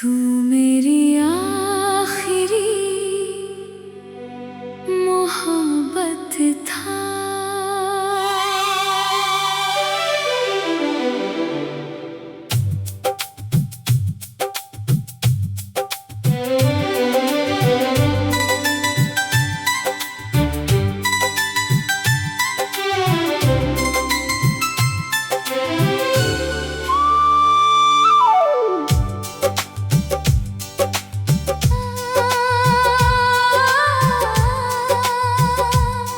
तू मेरी आखिरी मोहब्बत था।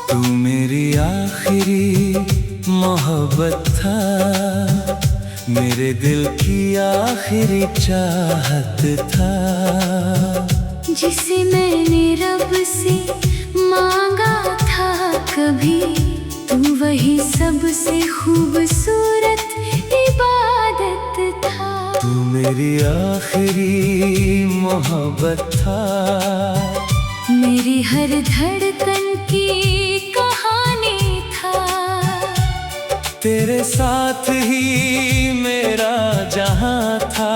तू मेरी आखिरी मोहब्बत था, मेरे दिल की आखिरी चाहत था। जिसे मैंने रब से मांगा था कभी, तू वही सबसे खूबसूरत इबादत था। तू मेरी आखिरी मोहब्बत था, मेरी हर धड़कन की कहानी था। तेरे साथ ही मेरा जहां था,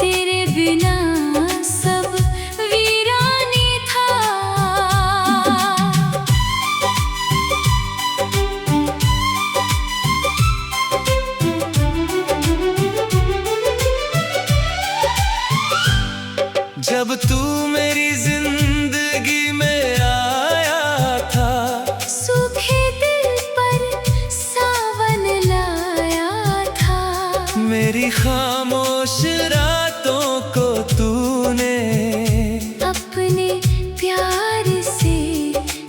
तेरे बिना सब वीरानी था। जब तू मेरी जिंदगी में आया था, सूखे दिल पर सावन लाया था। मेरी खामोश रातों को तूने अपने प्यार से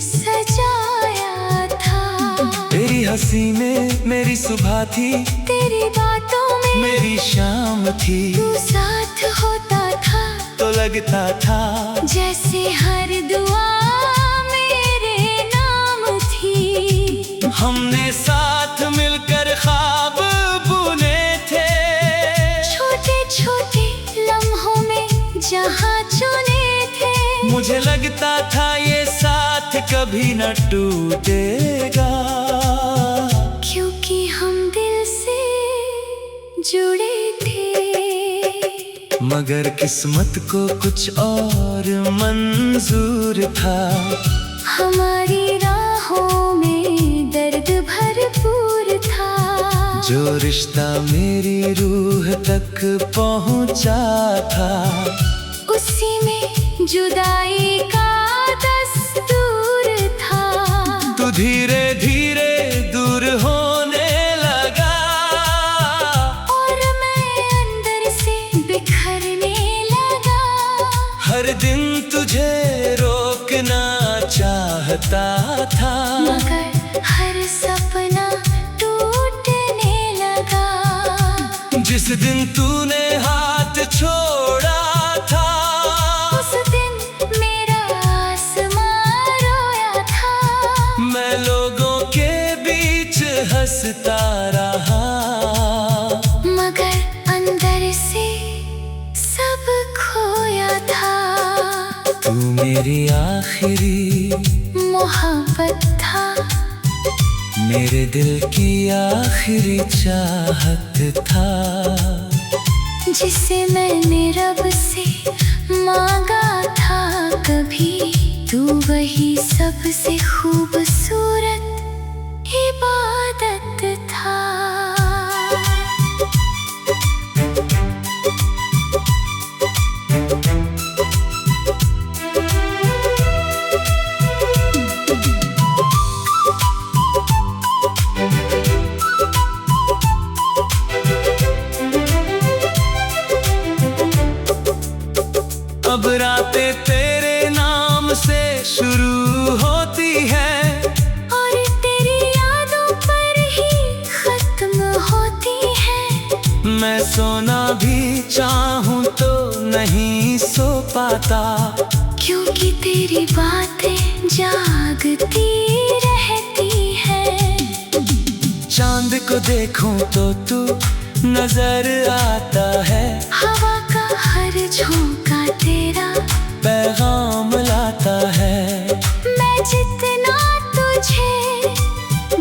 सजाया था। तेरी हंसी में मेरी सुबह थी, तेरी बातों में मेरी शाम थी। तू साथ होता था तो लगता था जैसे हर दुआ मेरे नाम थी। हमने साथ मिलकर ख्वाब बुने थे, छोटे छोटे लम्हों में जहां चुने थे। मुझे लगता था ये साथ कभी न टूटेगा, क्योंकि हम दिल से जुड़े थे। मगर किस्मत को कुछ और मंजूर था। हमारी राहों में दर्द भरपूर था। जो रिश्ता मेरी रूह तक पहुंचा था, उसी में जुदाई का दस्तूर था। तू धीरे धीरे दूर होने लगा, और मैं अंदर से बिखरने लगा। हर दिन तुझे रोकना चाहता था, मगर हर सपना टूटने लगा। जिस दिन तूने हाथ छोड़ा था, उस दिन मेरा आसमां रोया था। मैं लोगों के बीच हंसता रहा, मगर अंदर से सब खोया था। तू मेरी आखिरी मोहब्बत था, मेरे दिल की आखिरी चाहत था। जिसे मैंने रब से मांगा था कभी, तू वही सबसे खूबसूरत इबादत था। अब रातें तेरे नाम से शुरू होती है, और तेरी यादों पर ही खत्म होती है। मैं सोना भी चाहूं तो नहीं सो पाता, क्योंकि तेरी बातें जागती रहती है। चांद को देखूं तो तू नजर आता है, हवा का हर झोंका तेरा पैगाम लाता है। मैं जितना तुझे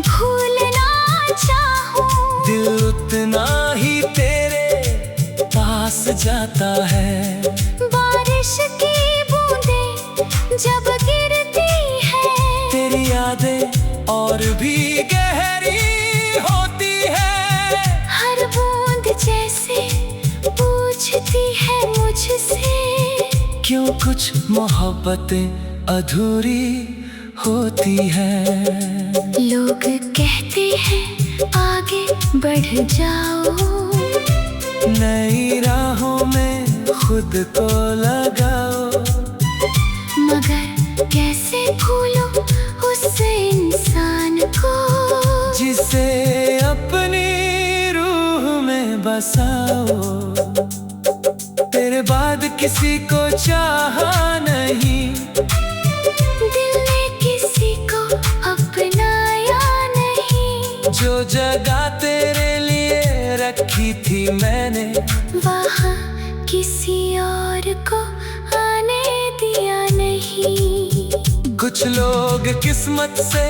भूलना चाहूं, दिल उतना ही तेरे पास पास जाता है। बारिश की बूंदें जब गिरती है, तेरी यादें और भी गहरी होती है। हर बूंद जैसे पूछती है मुझसे, क्यों कुछ मोहब्बतें अधूरी होती है। लोग कहते हैं आगे बढ़ जाओ, नई राहों में खुद को लगाओ। मगर कैसे भूलो उस इंसान को, जिसे अपनी रूह में बसाओ। तेरे बाद किसी को चाहा नहीं, दिल ने किसी को अपनाया नहीं। जो जगह तेरे लिए रखी थी मैंने, वहाँ किसी और को आने दिया नहीं। कुछ लोग किस्मत से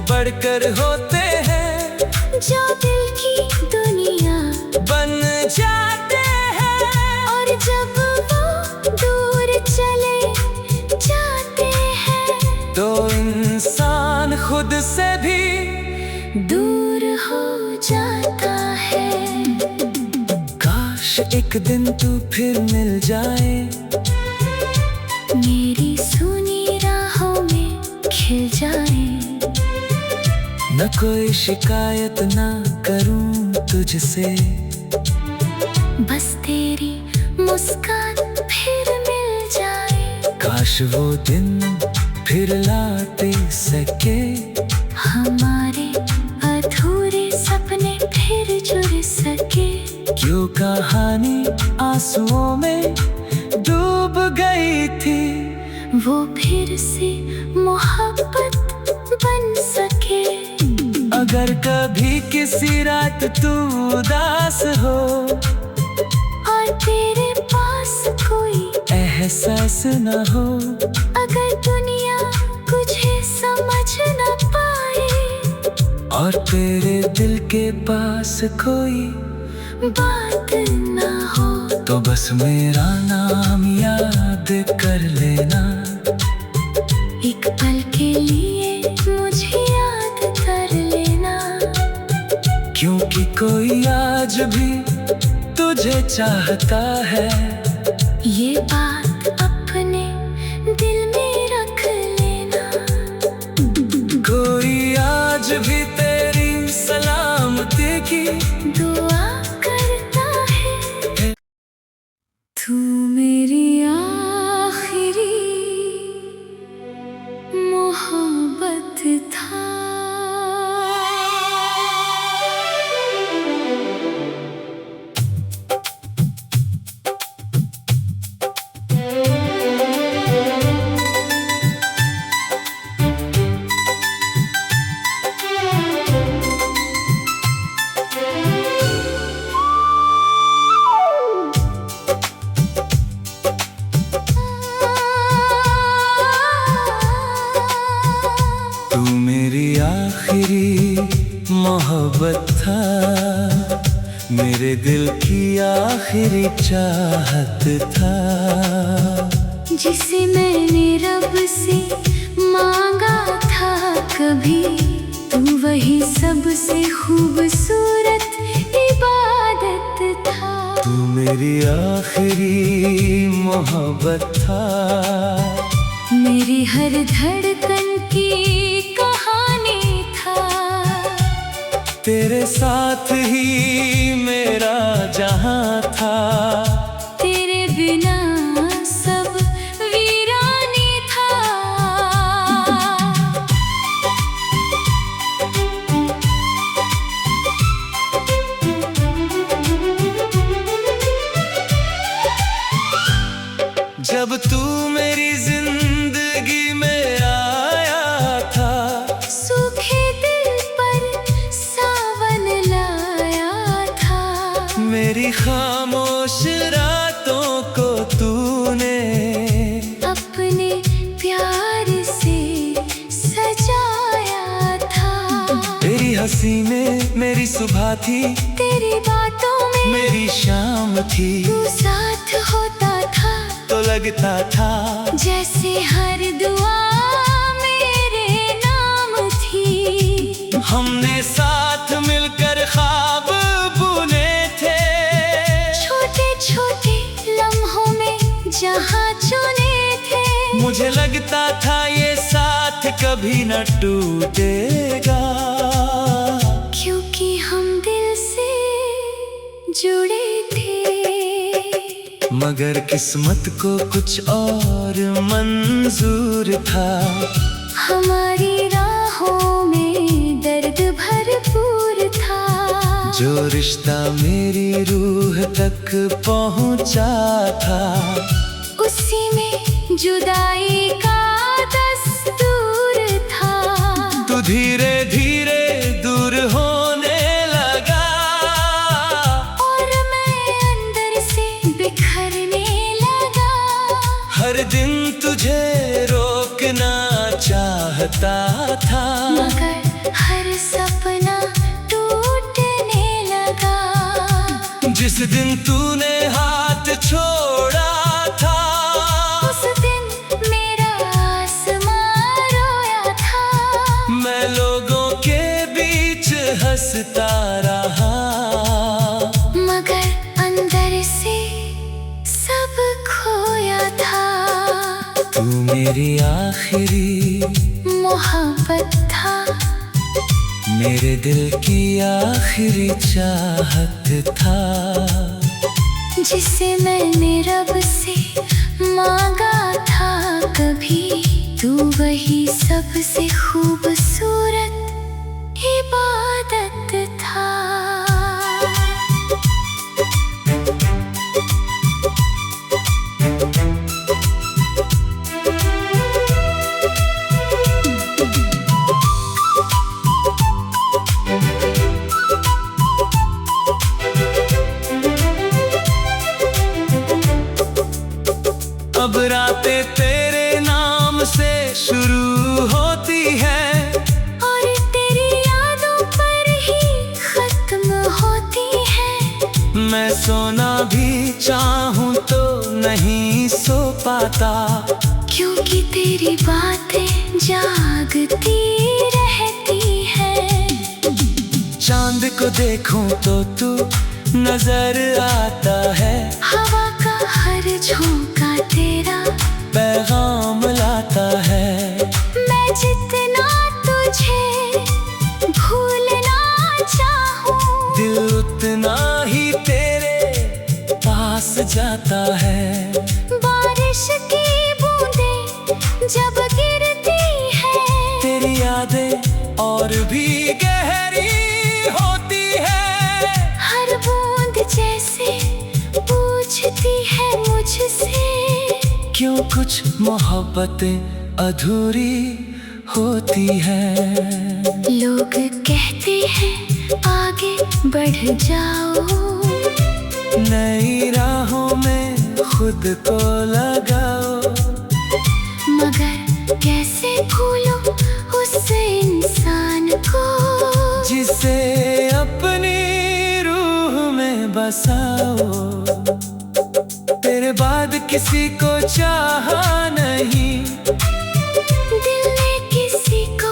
बढ़कर होते हैं, जो दिल की दुनिया बन जाते हैं। और जब वो दूर चले जाते हैं, तो इंसान खुद से भी दूर हो जाता है। काश एक दिन तू फिर मिल जाए, मेरी सुनी राहों में खिल जाए। न कोई शिकायत ना करूं तुझसे, बस तेरी मुस्कान फिर मिल जाए। काश वो दिन फिर लाते सके, हमारे अधूरे सपने फिर जुड़ सके। क्यों कहानी आंसुओं में डूब गई थी, वो फिर से मोहब्बत बन सके। अगर कभी किसी रात तू उदास हो, और तेरे पास कोई एहसास न हो, अगर दुनिया तुझे समझ न पाए, और तेरे दिल के पास कोई बात न हो, तो बस मेरा नाम याद कर लेना। एक पल के लिए मुझे याद कर लेना। क्योंकि कोई आज भी तुझे चाहता है, ये बात अपने दिल में रख लेना। कोई आज भी तेरी सलामती की दुआ करता है। तू मेरी आखिरी मोहब्बत था। तू मेरी आखिरी मोहब्बत था, मेरे दिल की आखिरी चाहत था। जिसे मैंने रब से मांगा था कभी, तू वही सबसे खूबसूरत इबादत था। तू मेरी आखिरी मोहब्बत था, मेरी हर धड़कन की कहानी था। तेरे साथ ही मेरा जहां था। तेरे बिना सब वीरानी था। जब तू मेरी जिंदगी में आया था, सूखे दिल पर सावन लाया था। मेरी खामोश रातों को तूने अपने प्यार से सजाया था। तेरी हंसी में मेरी सुबह थी, तेरी बातों में मेरी शाम थी। तू साथ होता था तो लगता था जैसे हर दुआ मेरे नाम थी। हमने साथ मिलकर ख्वाब बुने थे, छोटे छोटे लम्हों में जहाँ चुने थे। मुझे लगता था ये साथ कभी न टूटेगा, क्योंकि हम दिल से जुड़े थे। मगर किस्मत को कुछ और मंजूर था। हमारी राहों में दर्द भरपूर था। जो रिश्ता मेरी रूह तक पहुंचा था, उसी में जुदाई का दस्तूर था। तू धीरे धीरे दूर होने लगा, और मैं अंदर से बिखरने लगा। हर दिन तुझे रोकना चाहता था, मगर हर सपना टूटने लगा। जिस दिन तूने हाथ छोड़ा था, उस दिन मेरा आसमां रोया था। मैं लोगों के बीच हंसता रहा, मगर अंदर से सब खोया था। तू मेरी आखिरी मोहब्बत था, मेरे दिल की आखिरी चाहत था। जिसे मैंने रब से मांगा था कभी। तू वही सबसे खूबसूरत इबादत था। अब रातें तेरे नाम से शुरू होती है, और तेरी यादों पर ही खत्म होती है। मैं सोना भी चाहूं तो नहीं सो पाता, क्योंकि तेरी बातें जागती रहती है। चांद को देखूं तो तू नजर आता है, हवा का हर झोंका तेरा पैगाम लाता है। मैं जितना तुझे भूलना चाहूं, दिल उतना ही तेरे पास जाता है। बारिश की बूंदें जब गिरती है, तेरी यादें और भी गहरी होती है। हर बूंद जैसे पूछती है मुझसे, क्यों कुछ मोहब्बतें अधूरी होती है। लोग कहते हैं आगे बढ़ जाओ, नई राहों में खुद को लगाओ। मगर कैसे भूलो उस इंसान को, जिसे अपनी रूह में बसाओ। तेरे बाद किसी को चाहा नहीं, दिल ने किसी को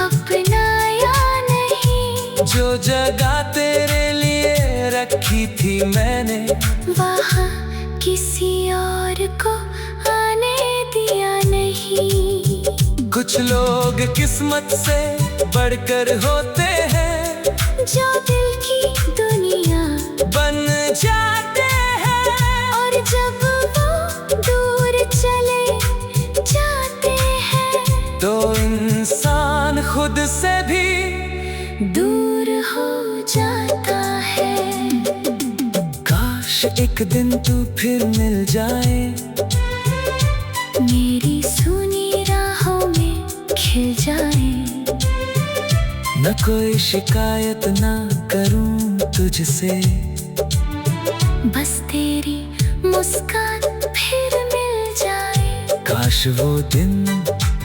अपनाया नहीं। जो जगह तेरे लिए रखी थी मैंने, वहाँ किसी और को आने दिया नहीं। कुछ लोग किस्मत से बढ़कर होते हैं, जो दिल की दुनिया बन जाते हैं। और जब वो दूर चले जाते हैं, तो इंसान खुद से भी दूर हो जाता है। काश एक दिन तू फिर मिल जाए, मेरी सुनी राहों में खिल जाए। न कोई शिकायत ना करूं तुझसे, बस तेरी मुस्कान फिर मिल जाए। काश वो दिन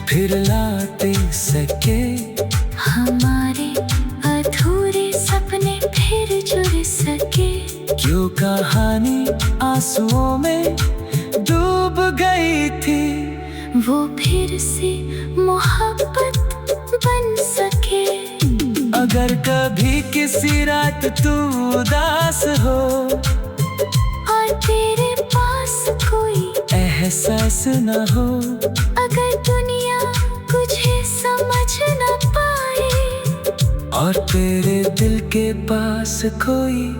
फिर लौट सके, हमारे अधूरे सपने फिर जुड़ सके। क्यों तो कहानी आंसुओं में डूब गई थी। वो फिर से मोहब्बत बन सके। अगर कभी किसी रात तू उदास हो और तेरे पास कोई एहसास न हो, अगर दुनिया तुझे समझ न पाए और तेरे दिल के पास कोई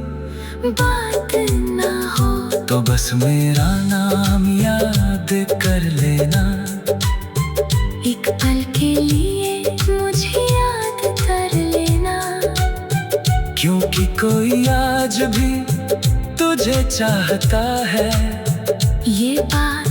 बात न हो, तो बस मेरा नाम याद कर लेना। एक पल के लिए मुझे याद कर लेना। क्योंकि कोई आज भी तुझे चाहता है। ये बात